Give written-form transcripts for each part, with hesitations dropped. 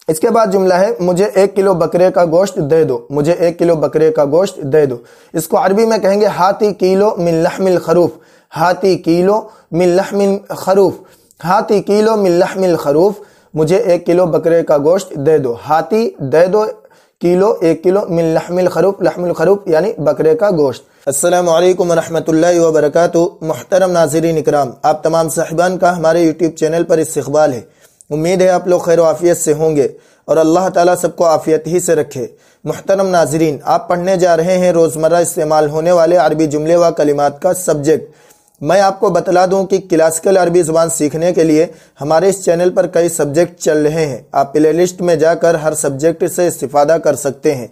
اس کے بعد جملہ ہے مجھے 1 کلو بکرے کا گوشت دے دو، مجھے 1 کلو بکرے کا گوشت دے دو۔ اس کو عربی میں کہیں گے ہاتی کیلو من لحم الخروف، ہاتی کیلو من لحم الخروف، ہاتی کیلو من لحم الخروف، مجھے 1 کلو بکرے کا گوشت دے دو۔ ہاتی دے دو، کیلو 1 کلو، من لحم الخروف، لحم الخروف یعنی بکرے کا گوشت۔ السلام علیکم ورحمۃ اللہ وبرکاتہ۔ محترم ناظرین اکرام، آپ تمام صاحبان کا ہمارے یوٹیوب چینل پر استقبال ہے۔ امید ہے آپ لوگ خیر و عافیت سے ہوں گے اور اللہ تعالیٰ سب کو عافیت ہی سے رکھے۔ محترم ناظرین، آپ پڑھنے جا رہے ہیں روزمرہ استعمال ہونے والے عربی جملے و کلمات کا سبجیکٹ۔ میں آپ کو بتلا دوں کہ کلاسیکل عربی زبان سیکھنے کے لیے ہمارے اس چینل پر کئی سبجیکٹ چل رہے ہیں۔ آپ پلے لسٹ میں جا کر ہر سبجیکٹ سے استفادہ کر سکتے ہیں۔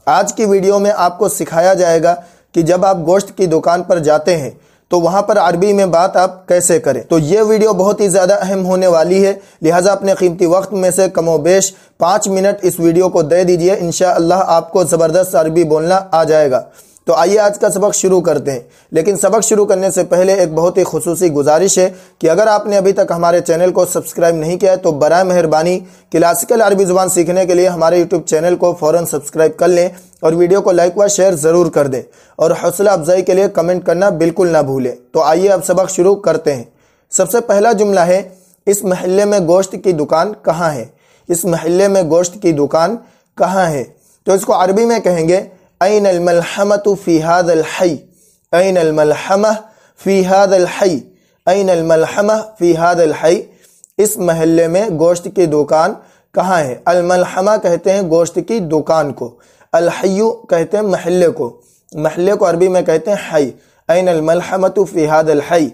آج کی ویڈیو میں آپ کو سکھایا جائے گا کہ جب آپ گوشت کی دکان پر جاتے ہیں تو وہاں پر عربی میں بات آپ کیسے کریں۔ تو یہ ویڈیو بہت ہی زیادہ اہم ہونے والی ہے، لہٰذا اپنے قیمتی وقت میں سے کم و بیش 5 منٹ اس ویڈیو کو دے دیجئے، انشاءاللہ آپ کو زبردست عربی بولنا آ جائے گا۔ تو آئیے آج کا سبق شروع کرتے ہیں، لیکن سبق شروع کرنے سے پہلے ایک بہت ہی خصوصی گزارش ہے کہ اگر آپ نے ابھی تک ہمارے چینل کو سبسکرائب نہیں کیا ہے تو برائے مہربانی کلاسیکل عربی زبان سیکھنے کے لیے ہمارے یوٹیوب چینل کو فوراً سبسکرائب کر لیں اور ویڈیو کو لائک و شیئر ضرور کر دیں، اور حوصلہ افزائی کے لیے کمنٹ کرنا بالکل نہ بھولیں۔ تو آئیے اب سبق شروع کرتے ہیں۔ سب سے پہلا جملہ ہے اس محلے میں گوشت کی دکان کہاں ہے؟ اس محلے میں گوشت کی دکان کہاں ہے؟ تو اس کو عربی میں کہیں گے این الملحمۃ فی ھذا الحی، این الملحمہ فی ھذا الحی، این الملحمہ فی ھذا الحی، اس محلے میں گوشت کی دکان کہاں ہے؟ الملحمہ کہتے ہیں گوشت کی دکان کو، الحیو کہتے ہیں محلے کو، محلے کو عربی میں کہتے ہیں حی۔ این الملحمۃ فی ھذا الحی،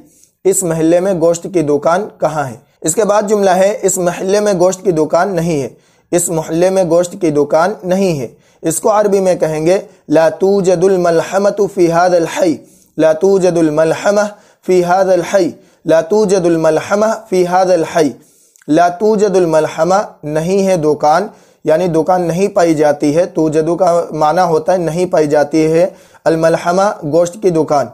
اس محلے میں گوشت کی دکان کہاں ہے؟ اس کے بعد جملہ ہے اس محلے میں گوشت کی دکان نہیں ہے، اس محلے میں گوشت کی دکان نہیں ہے۔ اس کو عربی میں کہیں گے لا توجد الملحمۃ فی ھذا الحی، لا توجد الملحمہ فی ھذا الحی، لا توجد الملحمہ فی ھذا الحی، لا توجد الملحمہ نہیں ہے دکان، یعنی دکان نہیں پائی جاتی ہے۔ توجدو کا معنی ہوتا ہے نہیں پائی جاتی ہے، الملحمہ گوشت کی دکان،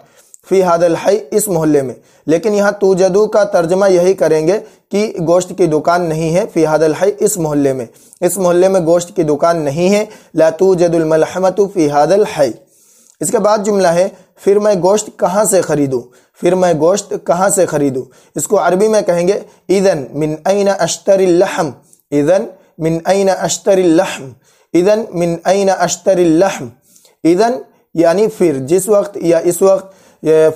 فی ھذا الحی اس محلے میں، لیکن یہاں توجدو کا ترجمہ یہی کریں گے کہ گوشت کی دکان نہیں ہے فی ھذا الحی اس محلے میں، اس محلے میں گوشت کی دکان نہیں ہے، لا توجد الملحمۃ فی ھذا الحی۔ اس کے بعد جملہ ہے پھر میں گوشت کہاں سے خریدوں؟ پھر میں گوشت کہاں سے خریدوں؟ اس کو عربی میں کہیں گے اذن من این اشتری اللحم، اذن من این اشتری اللحم، اذن من این اشتری اللحم، اذن یعنی پھر، جس وقت یا اس وقت،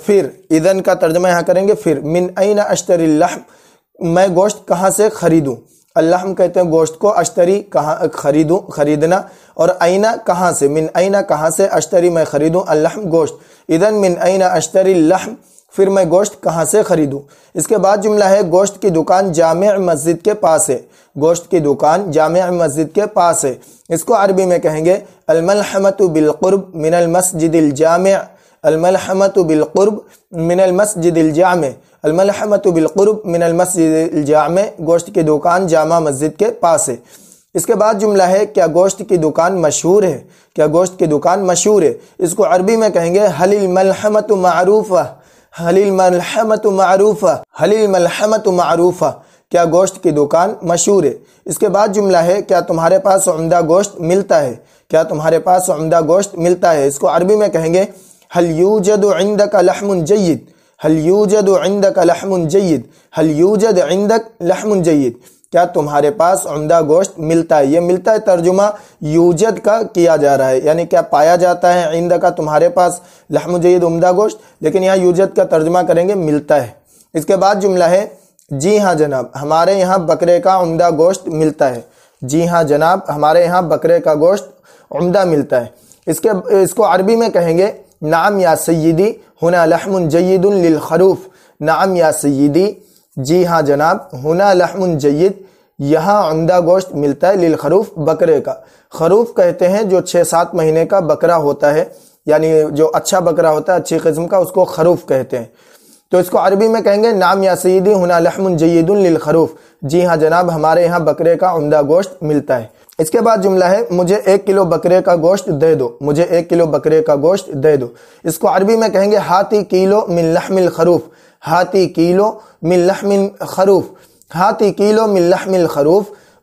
پھر اذن کا ترجمہ یہاں کریں گے پھر، من این اشتری اللحم میں گوشت کہاں سے خریدوں؟ اللحم کہتے ہیں گوشت کو، اشتری کہاں خریدوں، خریدنا، اور اینا کہاں سے، من اینا کہاں سے، اشتری میں خریدوں، اللحم گوشت، اذن من این اشتری اللحم پھر میں گوشت کہاں سے خریدوں۔ اس کے بعد جملہ ہے گوشت کی دکان جامع مسجد کے پاس ہے، گوشت کی دکان جامع مسجد کے پاس ہے۔ اس کو عربی میں کہیں گے الملحمۃ بالقرب من المسجد الجامع، الملحمۃ بالقرب من المسجد الجامع، الملحمۃ بالقرب من المسجد الجامع گوشت کی دکان جامع مسجد کے پاس ہے۔ اس کے بعد جملہ ہے کیا گوشت کی دکان مشہور ہے؟ کیا گوشت کی دکان مشہور ہے؟ اس کو عربی میں کہیں گے هل الملحمۃ معروفہ، هل الملحمۃ معروفہ، هل الملحمۃ معروفہ، کیا گوشت کی دکان مشہور ہے؟ اس کے بعد جملہ ہے کیا تمہارے پاس عمدہ گوشت ملتا ہے؟ کیا تمہارے پاس عمدہ گوشت ملتا ہے؟ اس کو عربی میں کہیں گے هل يوجد عندك لحم جيد، هل يوجد عندك لحم جيد، هل يوجد عندك لحم جيد، کیا تمہارے پاس عمدہ گوشت ملتا ہے؟ یہ ملتا ہے ترجمہ یوجد کا کیا جا رہا ہے، یعنی کیا پایا جاتا ہے، عندك کا تمہارے پاس، لحم جید عمدہ گوشت، لیکن یہاں یوجد کا ترجمہ کریں گے ملتا ہے۔ اس کے بعد جملہ ہے جی ہاں جناب ہمارے یہاں بکرے کا عمدہ گوشت ملتا ہے، جی ہاں جناب ہمارے یہاں بکرے کا گوشت عمدہ ملتا ہے۔ اس کو عربی میں کہیں گے نعم یا سیدی ہنا لحم جید للخروف، نعم یا سیدی جی ہاں جناب، ہنا لحم جید یہاں عمدہ گوشت ملتا ہے، للخروف بکرے کا، خروف کہتے ہیں جو 6-7 مہینے کا بکرا ہوتا ہے، یعنی جو اچھا بکرا ہوتا ہے اچھی قسم کا، اس کو خروف کہتے ہیں۔ تو اس کو عربی میں کہیں گے نعم یا سیدی ہنا لحم جید للخروف، جی ہاں جناب ہمارے یہاں بکرے کا عمدہ گوشت ملتا ہے۔ اس کے بعد جملہ ہے مجھے 1 کلو بکرے کا گوشت دے دو، مجھے 1 کلو بکرے کا گوشت دے دو۔ اس کو عربی میں کہیں گے ہاتی کیلو من لحم الخروف، ہاتی کیلو من لحم الخروف، ہاتی کیلو من لحم الخروف